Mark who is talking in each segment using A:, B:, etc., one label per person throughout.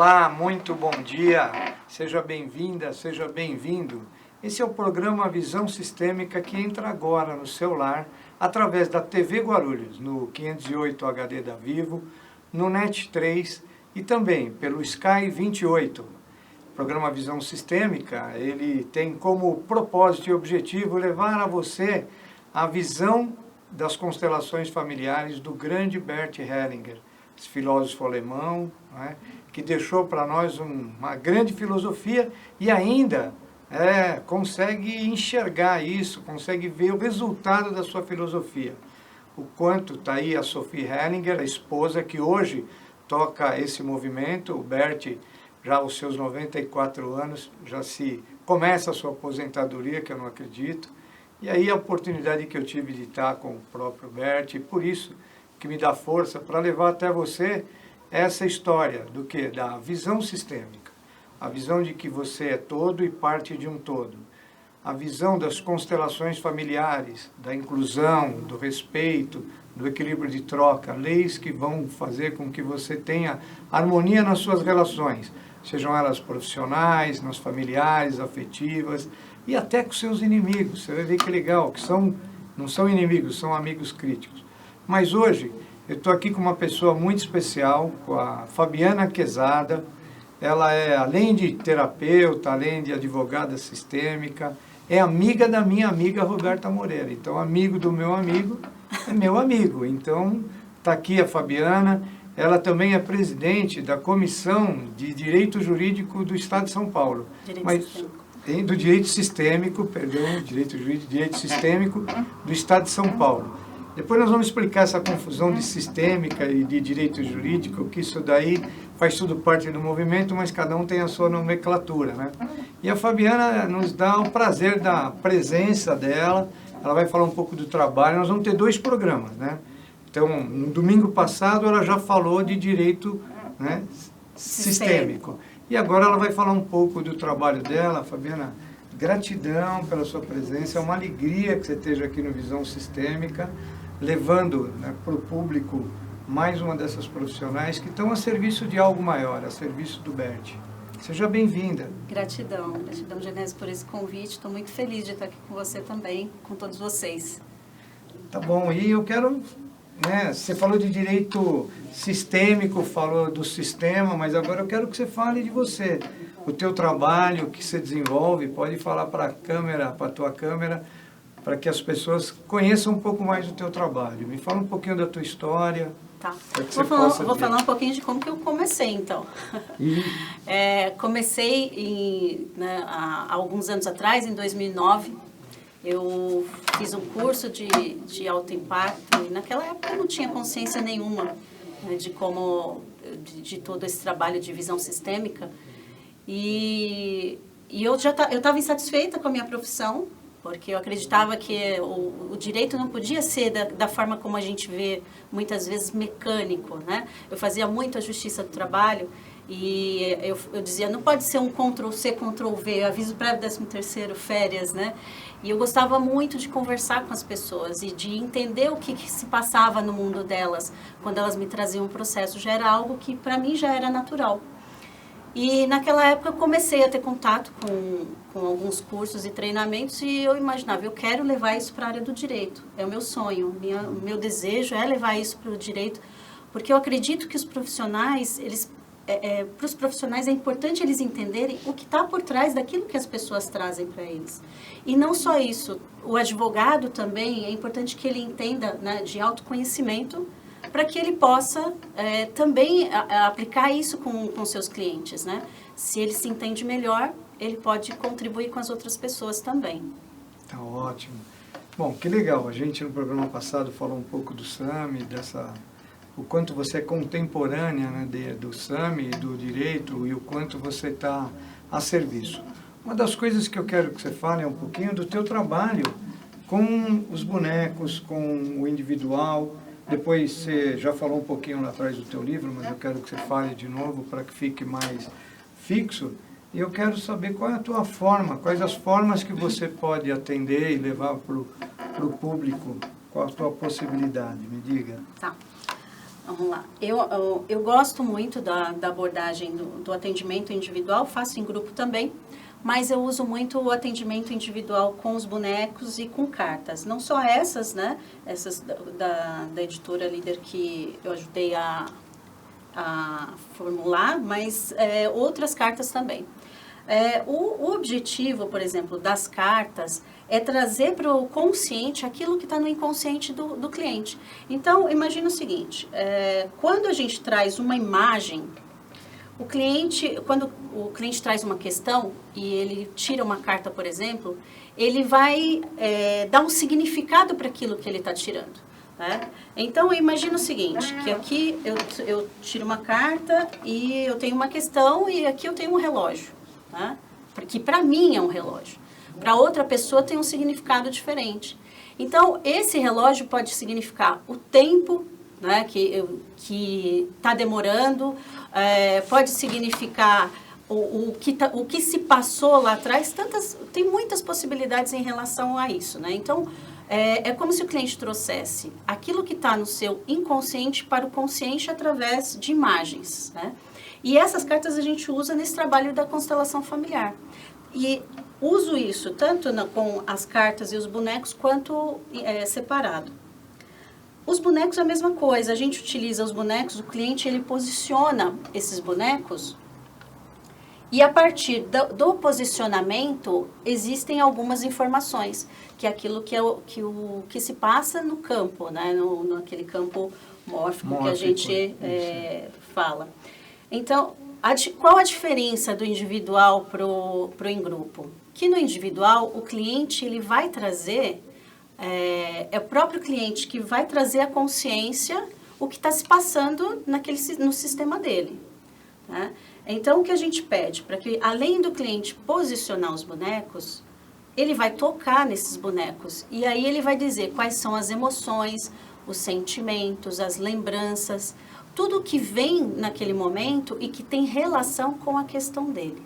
A: Olá, muito bom dia, seja bem-vinda, seja bem-vindo. Esse é o programa Visão Sistêmica que entra agora no seu lar através da TV Guarulhos, no 508 HD da Vivo, no NET 3 e também pelo Sky 28. O programa Visão Sistêmica, ele tem como propósito e objetivo levar a você a visão das constelações familiares do grande Bert Hellinger, esse filósofo alemão, né, que deixou para nós uma grande filosofia e ainda consegue enxergar isso, consegue ver o resultado da sua filosofia. O quanto está aí a Sophie Hellinger, a esposa que hoje toca esse movimento. O Bert, já aos seus 94 anos, começa a sua aposentadoria, que eu não acredito. E aí a oportunidade que eu tive de estar com o próprio Bert, e por isso que me dá força para levar até você essa história do que? Da visão sistêmica. A visão de que você é todo e parte de um todo. A visão das constelações familiares, da inclusão, do respeito, do equilíbrio de troca, leis que vão fazer com que você tenha harmonia nas suas relações, sejam elas profissionais, nas familiares, afetivas e até com seus inimigos. Você vai ver que legal, que não são inimigos, são amigos críticos. Mas hoje eu estou aqui com uma pessoa muito especial, com a Fabiana Quezada. Ela é, além de terapeuta, além de advogada sistêmica, é amiga da minha amiga Roberta Moreira. Então, amigo do meu amigo é meu amigo. Então, está aqui a Fabiana. Ela também é presidente da Comissão de Direito Jurídico do Estado de São Paulo. Do Direito Sistêmico, Direito Sistêmico do Estado de São Paulo. Depois nós vamos explicar essa confusão de sistêmica e de direito jurídico, que isso daí faz tudo parte do movimento, mas cada um tem a sua nomenclatura, né? E a Fabiana nos dá o prazer da presença dela, ela vai falar um pouco do trabalho. Nós vamos ter 2 programas, né? Então, no domingo passado ela já falou de direito, né, sistêmico. E agora ela vai falar um pouco do trabalho dela. Fabiana, gratidão pela sua presença, é uma alegria que você esteja aqui no Visão Sistêmica, levando, né, para o público mais uma dessas profissionais que estão a serviço de algo maior, a serviço do Bert. Seja bem-vinda.
B: Gratidão, Genésio, por esse convite. Estou muito feliz de estar aqui com você também, com todos vocês.
A: Tá bom, e eu quero, né, você falou de direito sistêmico, falou do sistema, mas agora eu quero que você fale de você, o teu trabalho, que você desenvolve. Pode falar para a câmera, para a tua câmera, para que as pessoas conheçam um pouco mais do teu trabalho. Me fala um pouquinho da tua história.
B: Tá. Vou falar um pouquinho de como que eu comecei, então. Comecei há alguns anos atrás, em 2009. Eu fiz um curso de autoimpacto e naquela época eu não tinha consciência nenhuma, né, de todo esse trabalho de visão sistêmica. E eu estava insatisfeita com a minha profissão, porque eu acreditava que o direito não podia ser da forma como a gente vê, muitas vezes, mecânico, né? Eu fazia muito a justiça do trabalho e eu dizia, não pode ser um Ctrl-C, Ctrl-V, aviso prévio 13º, férias, né? E eu gostava muito de conversar com as pessoas e de entender o que se passava no mundo delas quando elas me traziam um processo. Já era algo que, para mim, já era natural. E naquela época eu comecei a ter contato com alguns cursos e treinamentos e eu imaginava, eu quero levar isso para a área do direito. É o meu sonho, o meu desejo é levar isso para o direito, porque eu acredito que os profissionais, para os profissionais é importante eles entenderem o que está por trás daquilo que as pessoas trazem para eles. E não só isso, o advogado também é importante que ele entenda, né, de autoconhecimento, para que ele possa também aplicar isso com seus clientes, né? Se ele se entende melhor, ele pode contribuir com as outras pessoas também.
A: Tá ótimo. Bom, que legal. A gente no programa passado falou um pouco do SAMI, o quanto você é contemporânea, né, do SAMI, do direito, e o quanto você está a serviço. Uma das coisas que eu quero que você fale é um pouquinho do teu trabalho com os bonecos, com o individual. Depois você já falou um pouquinho lá atrás do teu livro, mas eu quero que você fale de novo para que fique mais fixo. E eu quero saber qual é a tua forma, quais as formas que você pode atender e levar para o público, qual a tua possibilidade, me diga.
B: Tá. Vamos lá. Eu gosto muito da abordagem do atendimento individual, faço em grupo também, mas eu uso muito o atendimento individual com os bonecos e com cartas. Não só essas, né? Essas da editora Líder que eu ajudei a formular, mas outras cartas também. O objetivo, por exemplo, das cartas é trazer para o consciente aquilo que está no inconsciente do cliente. Então, imagina o seguinte, quando a gente traz uma imagem, quando o cliente traz uma questão e ele tira uma carta, por exemplo, ele vai dar um significado para aquilo que ele está tirando. Né? Então, imagina o seguinte, que aqui eu tiro uma carta e eu tenho uma questão e aqui eu tenho um relógio. Né? Porque para mim é um relógio. Para outra pessoa tem um significado diferente. Então, esse relógio pode significar o tempo, né, que está demorando, pode significar o que se passou lá atrás. Tem muitas possibilidades em relação a isso. Né? Então, é como se o cliente trouxesse aquilo que está no seu inconsciente para o consciente através de imagens. Né? E essas cartas a gente usa nesse trabalho da constelação familiar. E uso isso tanto com as cartas e os bonecos, quanto separado. Os bonecos é a mesma coisa, a gente utiliza os bonecos, o cliente ele posiciona esses bonecos e a partir do posicionamento existem algumas informações, que é aquilo que se passa no campo, né? Naquele campo mórfico que a gente fala. Então, qual a diferença do individual pro em grupo? Que no individual, o cliente ele vai trazer, é o próprio cliente que vai trazer a consciência o que está se passando no sistema dele. Né? Então, o que a gente pede? Para que, além do cliente posicionar os bonecos, ele vai tocar nesses bonecos. E aí ele vai dizer quais são as emoções, os sentimentos, as lembranças, tudo que vem naquele momento e que tem relação com a questão dele.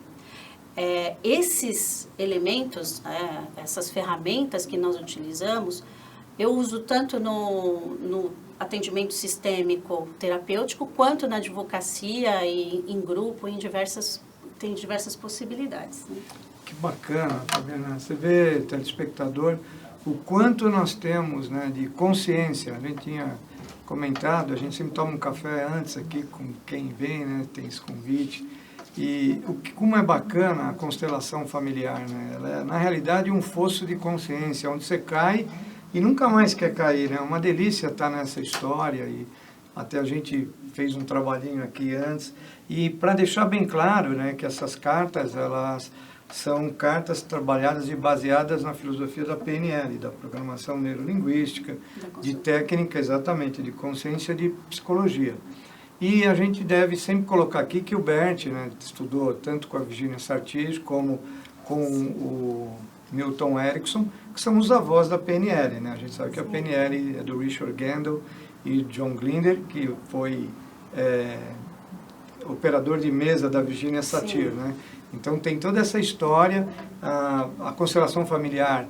B: Esses elementos, essas ferramentas que nós utilizamos, eu uso tanto no atendimento sistêmico terapêutico, quanto na advocacia e em grupo, tem diversas possibilidades. Né?
A: Que bacana, Fabiana. Você vê, telespectador, o quanto nós temos, né, de consciência. A gente tinha comentado, a gente sempre toma um café antes aqui com quem vem, né, tem esse convite. E como é bacana a constelação familiar, né? Ela é, na realidade, um fosso de consciência, onde você cai e nunca mais quer cair, né? É uma delícia estar nessa história e até a gente fez um trabalhinho aqui antes. E para deixar bem claro, né, que essas cartas, elas são cartas trabalhadas e baseadas na filosofia da PNL, da Programação Neurolinguística, de técnica, exatamente, de consciência, de psicologia. E a gente deve sempre colocar aqui que o Bert, né, estudou tanto com a Virginia Satir como com o Milton Erickson, que são os avós da PNL. Né? A gente sabe que a PNL é do Richard Gandel e John Grinder, que foi operador de mesa da Virginia Satir. Né? Então tem toda essa história. A constelação familiar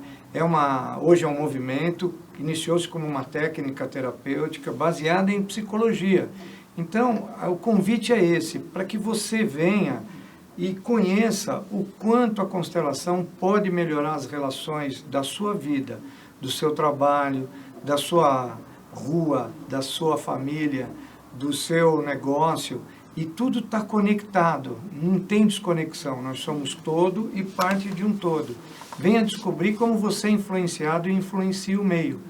A: hoje é um movimento, iniciou-se como uma técnica terapêutica baseada em psicologia. Então, o convite é esse, para que você venha e conheça o quanto a constelação pode melhorar as relações da sua vida, do seu trabalho, da sua rua, da sua família, do seu negócio, e tudo está conectado, não tem desconexão, nós somos todo e parte de um todo. Venha descobrir como você é influenciado e influencia o meio.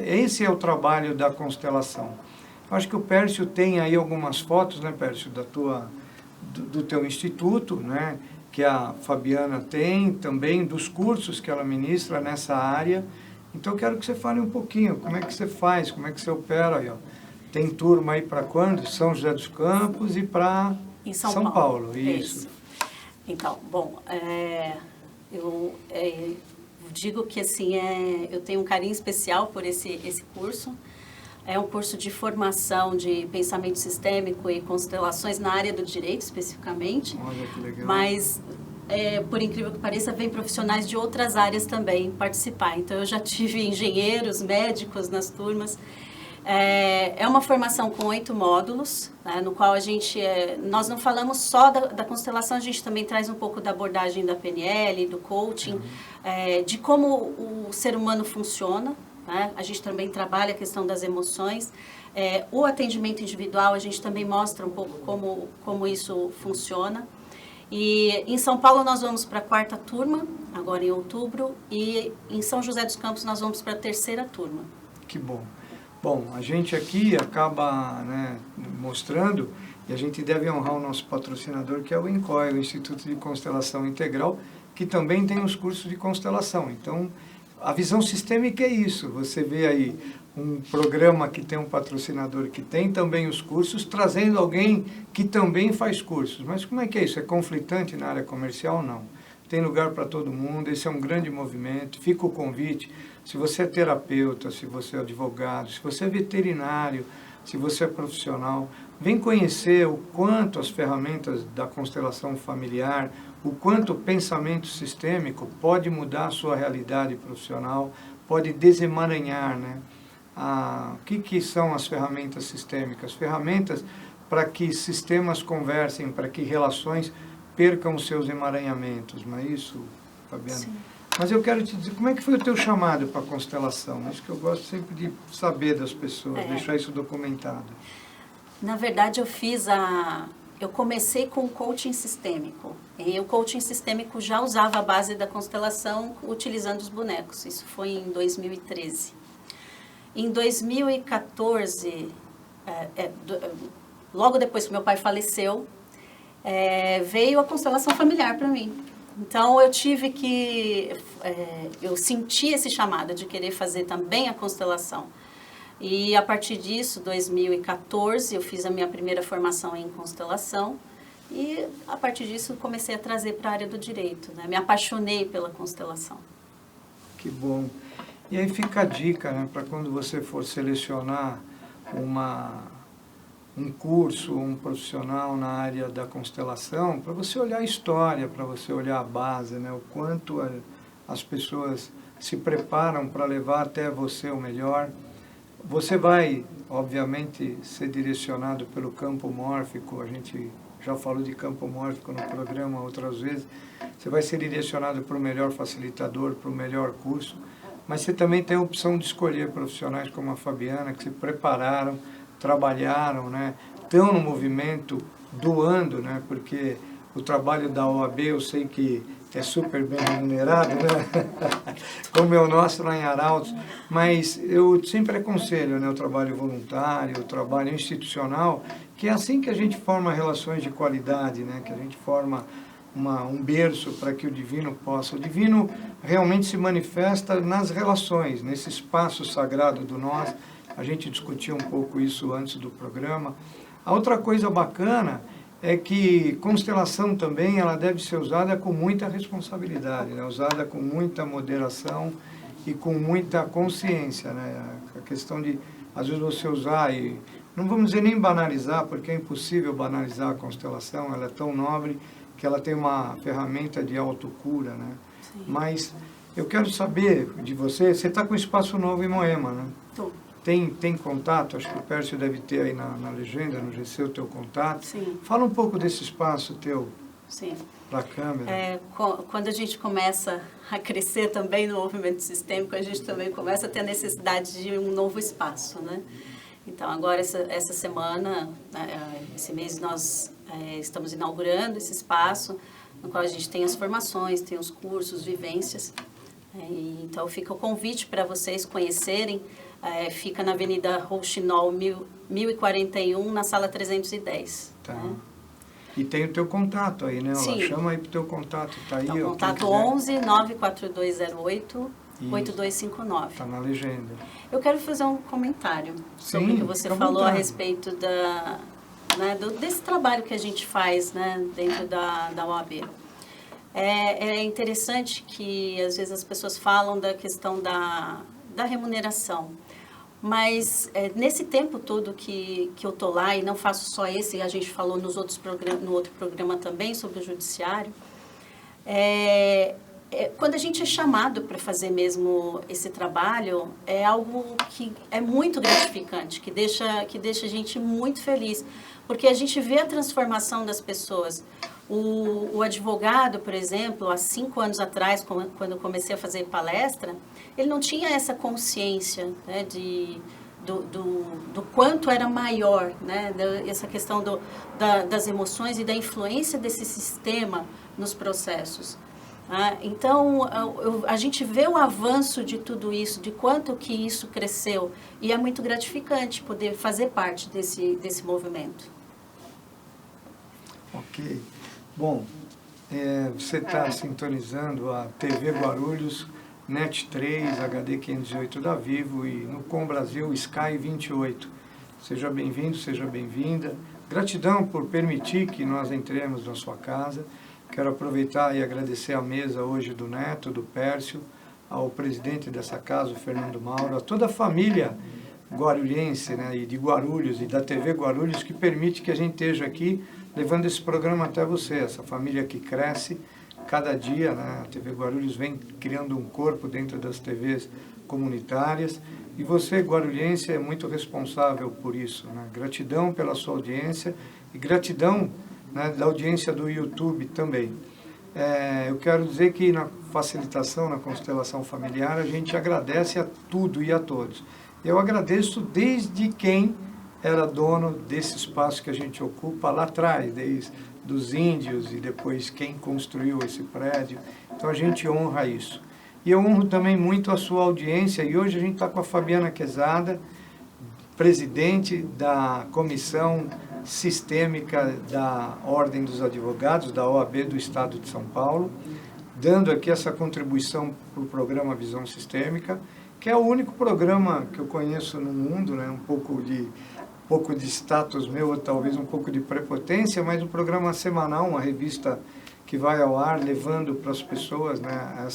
A: Esse é o trabalho da constelação. Acho que o Pércio tem aí algumas fotos, né, Pércio, do teu instituto, né, que a Fabiana tem, também dos cursos que ela ministra nessa área. Então, eu quero que você fale um pouquinho, como é que você faz, como é que você opera aí, ó. Tem turma aí para quando? São José dos Campos e para São Paulo. Isso.
B: Então, bom, eu digo que assim, eu tenho um carinho especial por esse curso. É um curso de formação de pensamento sistêmico e constelações na área do direito, especificamente.
A: Olha que legal.
B: Mas, por incrível que pareça, vem profissionais de outras áreas também participar. Então, eu já tive engenheiros, médicos nas turmas. É uma formação com 8 módulos, né, no qual nós não falamos só da constelação, a gente também traz um pouco da abordagem da PNL, do coaching, de como o ser humano funciona, né? A gente também trabalha a questão das emoções. O atendimento individual, a gente também mostra um pouco como isso funciona. E em São Paulo nós vamos para a 4ª turma, agora em outubro, e em São José dos Campos nós vamos para a 3ª turma.
A: Que bom. Bom, a gente aqui acaba, né, mostrando, e a gente deve honrar o nosso patrocinador, que é o INCOI, o Instituto de Constelação Integral, que também tem os cursos de constelação. Então, a visão sistêmica é isso. Você vê aí um programa que tem um patrocinador que tem também os cursos, trazendo alguém que também faz cursos. Mas como é que é isso? É conflitante na área comercial? Não. Tem lugar para todo mundo, esse é um grande movimento. Fica o convite, se você é terapeuta, se você é advogado, se você é veterinário, se você é profissional, vem conhecer o quanto as ferramentas da constelação familiar, o quanto o pensamento sistêmico pode mudar a sua realidade profissional, pode desemaranhar, né? O que são as ferramentas sistêmicas? Ferramentas para que sistemas conversem, para que relações percam os seus emaranhamentos, não é isso, Fabiana?
B: Sim.
A: Mas eu quero te dizer, como é que foi o teu chamado para a constelação? Isso que eu gosto sempre de saber das pessoas, deixar isso documentado.
B: Na verdade, eu comecei com o coaching sistêmico. E o coaching sistêmico já usava a base da constelação utilizando os bonecos. Isso foi em 2013. Em 2014, logo depois que meu pai faleceu, veio a constelação familiar para mim. Então, eu senti esse chamado de querer fazer também a constelação. E a partir disso, 2014, eu fiz a minha primeira formação em constelação e a partir disso comecei a trazer para a área do direito, né? Me apaixonei pela constelação.
A: Que bom. E aí fica a dica, né, para quando você for selecionar um curso, um profissional na área da constelação, para você olhar a história, para você olhar a base, né, o quanto as pessoas se preparam para levar até você o melhor. Você vai, obviamente, ser direcionado pelo campo mórfico, a gente já falou de campo mórfico no programa outras vezes, você vai ser direcionado para o melhor facilitador, para o melhor curso, mas você também tem a opção de escolher profissionais como a Fabiana, que se prepararam, trabalharam, né, estão no movimento, doando, né, porque o trabalho da OAB eu sei que é super bem remunerado, né? Como é o nosso lá em Arautos, mas eu sempre aconselho, né, o trabalho voluntário, o trabalho institucional, que é assim que a gente forma relações de qualidade, né, que a gente forma um berço para que o divino possa. O divino realmente se manifesta nas relações, nesse espaço sagrado do nós. A gente discutiu um pouco isso antes do programa. A outra coisa bacana é que constelação também ela deve ser usada com muita responsabilidade, né? Usada com muita moderação e com muita consciência, né? A questão de, às vezes, você usar e não vamos dizer nem banalizar, porque é impossível banalizar a constelação, ela é tão nobre que ela tem uma ferramenta de autocura, né?
B: Sim.
A: Mas eu quero saber de você está com Espaço Novo em Moema, né?
B: Tô.
A: Tem contato? Acho que o Pércio deve ter aí na legenda, no GC, o teu contato.
B: Sim.
A: Fala um pouco desse espaço teu para a câmera.
B: Quando a gente começa a crescer também no movimento sistêmico, a gente também começa a ter a necessidade de um novo espaço, né? Então, agora, essa semana, esse mês, nós estamos inaugurando esse espaço, no qual a gente tem as formações, tem os cursos, vivências. Então, fica o convite para vocês conhecerem. Fica na Avenida Rouxinol, 1041, na sala 310.
A: Tá.
B: Né?
A: E tem o teu contato aí, né?
B: Sim.
A: Chama aí pro teu contato, tá aí.
B: Então,
A: ó,
B: contato 11 94208 8259.
A: Está na legenda.
B: Eu quero fazer um comentário sobre o que você falou a respeito desse trabalho que a gente faz, né, dentro da OAB. É interessante que, às vezes, as pessoas falam da questão da remuneração. Mas, nesse tempo todo que eu estou lá, e não faço só esse, a gente falou no outro programa também sobre o judiciário, é quando a gente é chamado para fazer mesmo esse trabalho, é algo que é muito gratificante, que deixa a gente muito feliz, porque a gente vê a transformação das pessoas. O advogado, por exemplo, há 5 anos atrás, quando eu comecei a fazer palestra, ele não tinha essa consciência, né, do quanto era maior, né, essa questão das emoções e da influência desse sistema nos processos. Então, a gente vê o avanço de tudo isso, de quanto que isso cresceu, e é muito gratificante poder fazer parte desse movimento.
A: Ok. Bom, você está sintonizando a TV Guarulhos, NET 3, HD 508 da Vivo e no Com Brasil Sky 28. Seja bem-vindo, seja bem-vinda. Gratidão por permitir que nós entremos na sua casa. Quero aproveitar e agradecer a mesa hoje do Neto, do Pércio, ao presidente dessa casa, o Fernando Mauro, a toda a família guarulhense, né, e de Guarulhos e da TV Guarulhos, que permite que a gente esteja aqui levando esse programa até você, essa família que cresce cada dia, né? A TV Guarulhos vem criando um corpo dentro das TVs comunitárias e você, guarulhense, é muito responsável por isso, né? Gratidão pela sua audiência e gratidão, né, da audiência do YouTube também. Eu quero dizer que na facilitação, na constelação familiar, a gente agradece a tudo e a todos. Eu agradeço desde quem era dono desse espaço que a gente ocupa lá atrás, desde dos índios e depois quem construiu esse prédio. Então a gente honra isso. E eu honro também muito a sua audiência, e hoje a gente está com a Fabiana Quezada, presidente da Comissão Sistêmica da Ordem dos Advogados, da OAB do Estado de São Paulo, dando aqui essa contribuição para o programa Visão Sistêmica, que é o único programa que eu conheço no mundo, né? Um pouco de status meu, ou talvez um pouco de prepotência, mas um programa semanal, uma revista que vai ao ar, levando para as pessoas, né,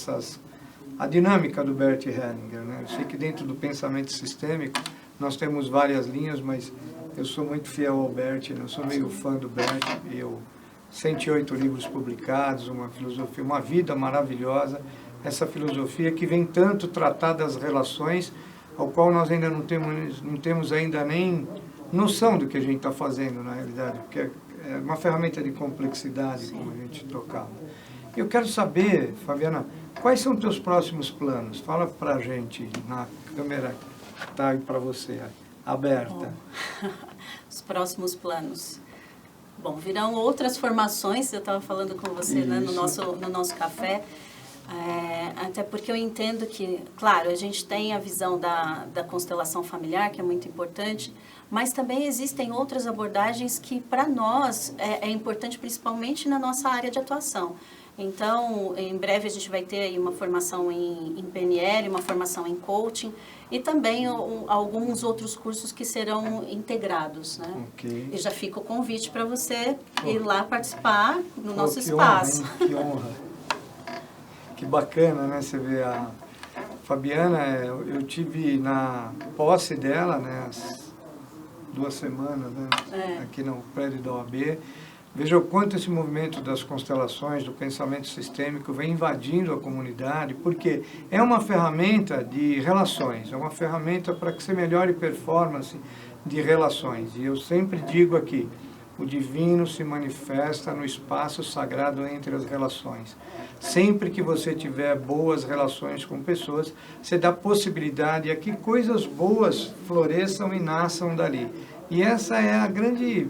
A: a dinâmica do Bert Hellinger, né? Eu sei que dentro do pensamento sistêmico nós temos várias linhas, mas eu sou muito fiel ao Bert, né? Eu sou meio fã do Bert, 108 livros publicados, uma filosofia, uma vida maravilhosa, essa filosofia que vem tanto tratar das relações, ao qual nós ainda não temos ainda nem noção do que a gente está fazendo, na realidade, porque é uma ferramenta de complexidade, sim, como a gente tocava. Eu quero saber, Fabiana, quais são os teus próximos planos? Fala para a gente, na câmera que está aí para você, aberta.
B: Bom, os próximos planos. Bom, virão outras formações, eu estava falando com você, né, no nosso café, até porque eu entendo que, claro, a gente tem a visão da constelação familiar, que é muito importante, mas também existem outras abordagens que, para nós, é importante, principalmente na nossa área de atuação. Então, em breve a gente vai ter aí uma formação em PNL, uma formação em coaching e também alguns outros cursos que serão integrados, né?
A: Okay.
B: E já fica o convite para você ir lá participar no nosso
A: que
B: espaço.
A: Honra, que honra. Que bacana, né? Você vê a Fabiana, eu tive na posse dela, né, as 2 semanas, né, aqui no prédio da OAB. Veja o quanto esse movimento das constelações, do pensamento sistêmico, vem invadindo a comunidade, porque é uma ferramenta de relações, é uma ferramenta para que você melhore performance de relações. E eu sempre digo aqui, o divino se manifesta no espaço sagrado entre as relações. Sempre que você tiver boas relações com pessoas, você dá possibilidade a que coisas boas floresçam e nasçam dali. E essa é a grande,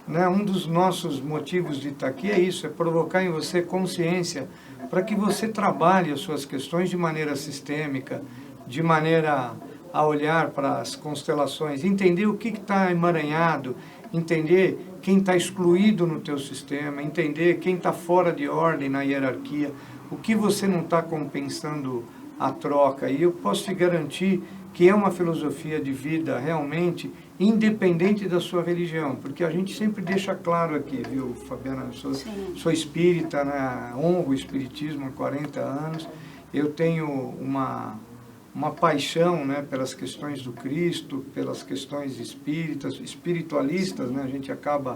A: né, um dos nossos motivos de estar aqui, é isso, é provocar em você consciência para que você trabalhe as suas questões de maneira sistêmica, de maneira a olhar para as constelações, entender o que está emaranhado, entender quem está excluído no teu sistema, entender quem está fora de ordem na hierarquia, o que você não está compensando a troca. E eu posso te garantir que é uma filosofia de vida realmente independente da sua religião, porque a gente sempre deixa claro aqui, viu, Fabiana, eu sou espírita, né, honro o espiritismo há 40 anos, eu tenho uma paixão, né, pelas questões do Cristo, pelas questões espíritas, espiritualistas, né, a gente acaba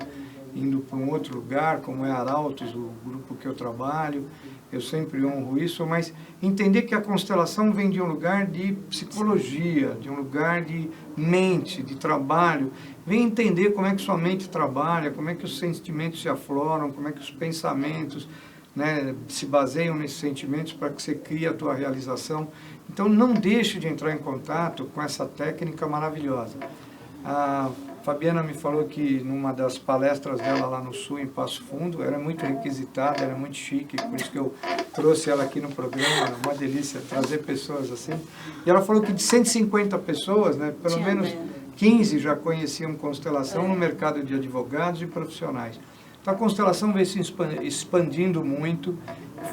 A: indo para um outro lugar, como é Arautos, o grupo que eu trabalho. eu sempre honro isso, mas entender que a constelação vem de um lugar de psicologia, de um lugar de mente, de trabalho. Vem entender como é que sua mente trabalha, como é que os sentimentos se afloram, como é que os pensamentos, né, se baseiam nesses sentimentos para que você crie a tua realização. Então, não deixe de entrar em contato com essa técnica maravilhosa. A Fabiana me falou que numa das palestras dela lá no Sul, em Passo Fundo, era muito requisitada, era muito chique, por isso que eu trouxe ela aqui no programa, uma delícia trazer pessoas assim. E ela falou que de 150 pessoas, né, pelo menos 15 já conheciam constelação no mercado de advogados e profissionais. Então a constelação vem se expandindo muito,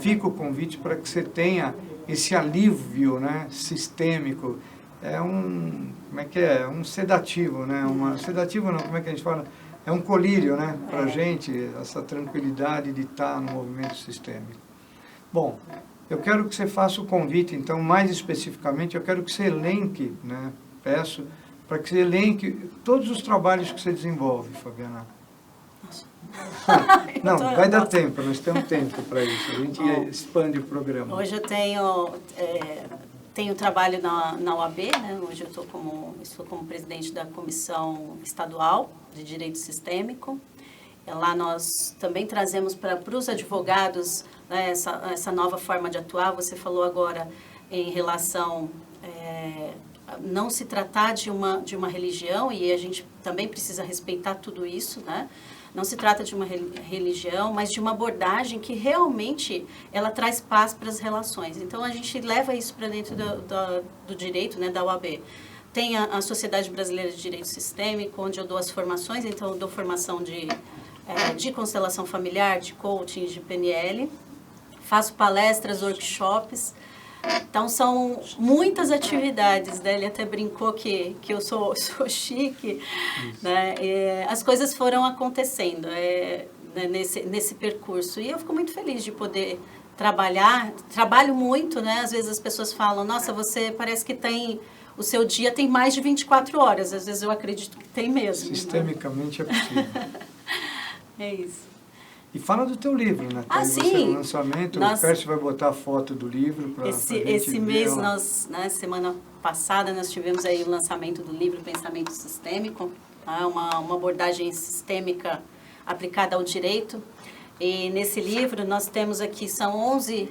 A: fica o convite para que você tenha esse alívio, né, sistêmico. É como é que é? Um sedativo, né? Sedativo não, como é que a gente fala? É um colírio, né? Para a gente, essa tranquilidade de estar no movimento sistêmico. Bom, eu quero que você faça o convite, então, mais especificamente, eu quero que você elenque, né? Peço, para que você elenque todos os trabalhos que você desenvolve, Fabiana. Não, vai dar tempo, nós temos tempo para isso, a gente expande o programa.
B: Hoje eu tenho trabalho na OAB, né? Hoje eu estou como presidente da Comissão Estadual de Direito Sistêmico. Lá nós também trazemos para os advogados, né, essa nova forma de atuar. Você falou agora em relação não se tratar de uma religião, e a gente também precisa respeitar tudo isso, né? Não se trata de uma religião, mas de uma abordagem que realmente ela traz paz para as relações. Então, a gente leva isso para dentro do direito, né, da OAB. Tem a Sociedade Brasileira de Direito Sistêmico, onde eu dou as formações. Então, eu dou formação de constelação familiar, de coaching, de PNL. Faço palestras, workshops. Então, são muitas atividades, né? Ele até brincou que eu sou chique, né? As coisas foram acontecendo né? nesse percurso. E eu fico muito feliz de poder trabalho muito, né? Às vezes as pessoas falam, nossa, você parece que o seu dia tem mais de 24 horas. Às vezes eu acredito que tem mesmo.
A: Sistemicamente, né? É possível.
B: É isso.
A: E fala do teu livro, né?
B: Sim.
A: Você, o lançamento, o Pércio vai botar a foto do livro para
B: esse mês, semana passada, nós tivemos aí o lançamento do livro Pensamento Sistêmico, uma abordagem sistêmica aplicada ao direito. E nesse livro nós temos aqui, são 11,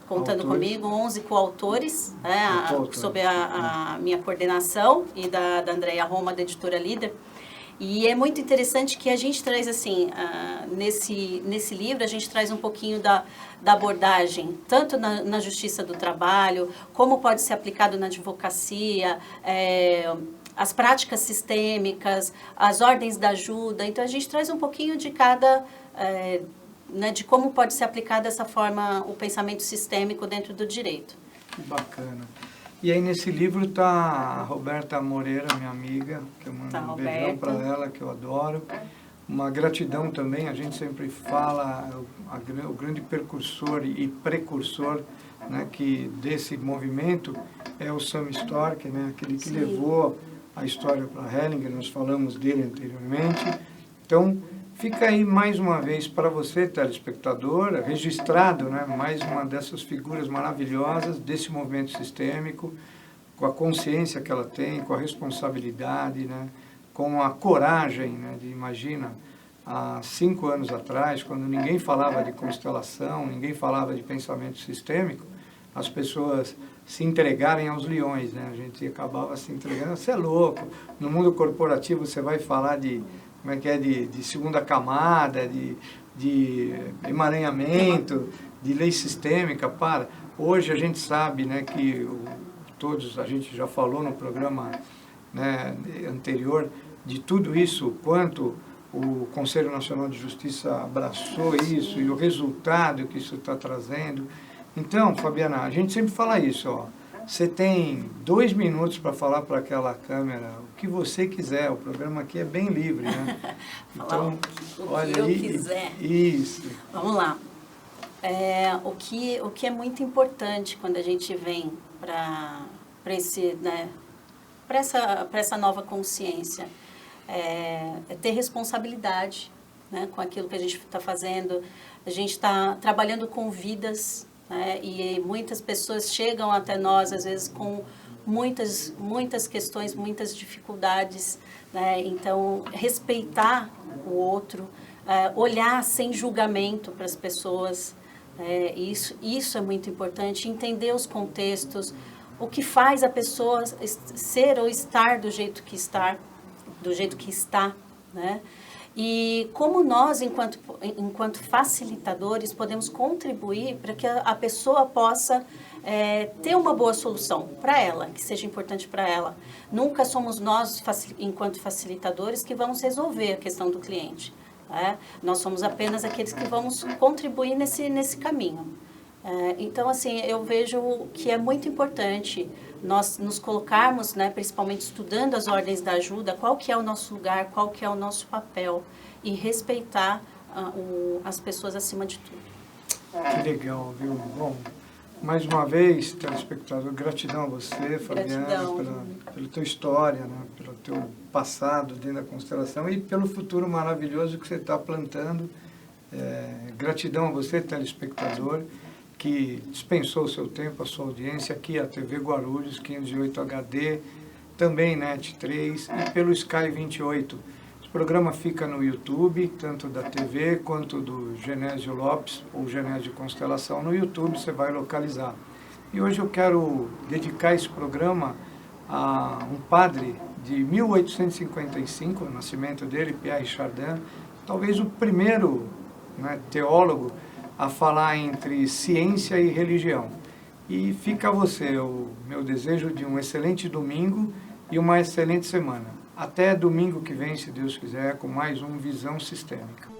B: contando comigo, 11 coautores, né, sob a minha coordenação e da Andréia Roma, da Editora Líder. E é muito interessante que a gente traz, assim, nesse livro, a gente traz um pouquinho da abordagem, tanto na justiça do trabalho, como pode ser aplicado na advocacia, as práticas sistêmicas, as ordens da ajuda. Então, a gente traz um pouquinho de cada, né, de como pode ser aplicado dessa forma o pensamento sistêmico dentro do direito.
A: Que bacana. E aí nesse livro está a Roberta Moreira, minha amiga, que eu mando um beijão para ela, que eu adoro. Uma gratidão também, a gente sempre fala, o grande percursor e precursor, né, desse movimento é o Sam Stork, né, aquele que levou a história para Hellinger, nós falamos dele anteriormente. Então, fica aí mais uma vez para você, telespectador, registrado, né, mais uma dessas figuras maravilhosas desse movimento sistêmico, com a consciência que ela tem, com a responsabilidade, né, com a coragem, né, imagina, há 5 anos atrás, quando ninguém falava de constelação, ninguém falava de pensamento sistêmico, as pessoas se entregarem aos leões, né, a gente acabava se entregando, você é louco, no mundo corporativo você vai falar de segunda camada, de emaranhamento, de lei sistêmica, Hoje a gente sabe, né, que a gente já falou no programa, né, anterior, de tudo isso, o quanto o Conselho Nacional de Justiça abraçou isso e o resultado que isso está trazendo. Então, Fabiana, a gente sempre fala isso, ó. Você tem 2 minutos para falar para aquela câmera o que você quiser. O programa aqui é bem livre, né?
B: Então, olha, o que eu quiser.
A: Isso.
B: Vamos lá. O que é muito importante quando a gente vem para essa nova consciência é ter responsabilidade, né, com aquilo que a gente está fazendo. A gente está trabalhando com vidas, né, e muitas pessoas chegam até nós, às vezes, com muitas questões, muitas dificuldades, né? Então, respeitar o outro, olhar sem julgamento para as pessoas, isso é muito importante, entender os contextos, o que faz a pessoa ser ou estar do jeito que está, né? E como nós, enquanto facilitadores, podemos contribuir para que a pessoa possa ter uma boa solução para ela, que seja importante para ela. Nunca somos nós, enquanto facilitadores, que vamos resolver a questão do cliente. Né? Nós somos apenas aqueles que vamos contribuir nesse caminho. Então, assim, eu vejo que é muito importante nós nos colocarmos, né, principalmente estudando as ordens da ajuda, qual que é o nosso lugar, qual que é o nosso papel, e respeitar as pessoas acima de tudo.
A: Que legal, viu? Bom, mais uma vez, telespectador, gratidão a você, Fabiana, pela tua história, né, pelo teu passado dentro da constelação e pelo futuro maravilhoso que você está plantando. Gratidão a você, telespectador, que dispensou o seu tempo, a sua audiência aqui, a TV Guarulhos 508 HD, também NET 3 e pelo Sky 28. Esse programa fica no YouTube, tanto da TV quanto do Genésio Lopes, ou Genésio Constelação. No YouTube você vai localizar. E hoje eu quero dedicar esse programa a um padre de 1855, o nascimento dele, Pierre Chardin, talvez o primeiro, né, teólogo a falar entre ciência e religião. E fica a você o meu desejo de um excelente domingo e uma excelente semana. Até domingo que vem, se Deus quiser, com mais um Visão Sistêmica.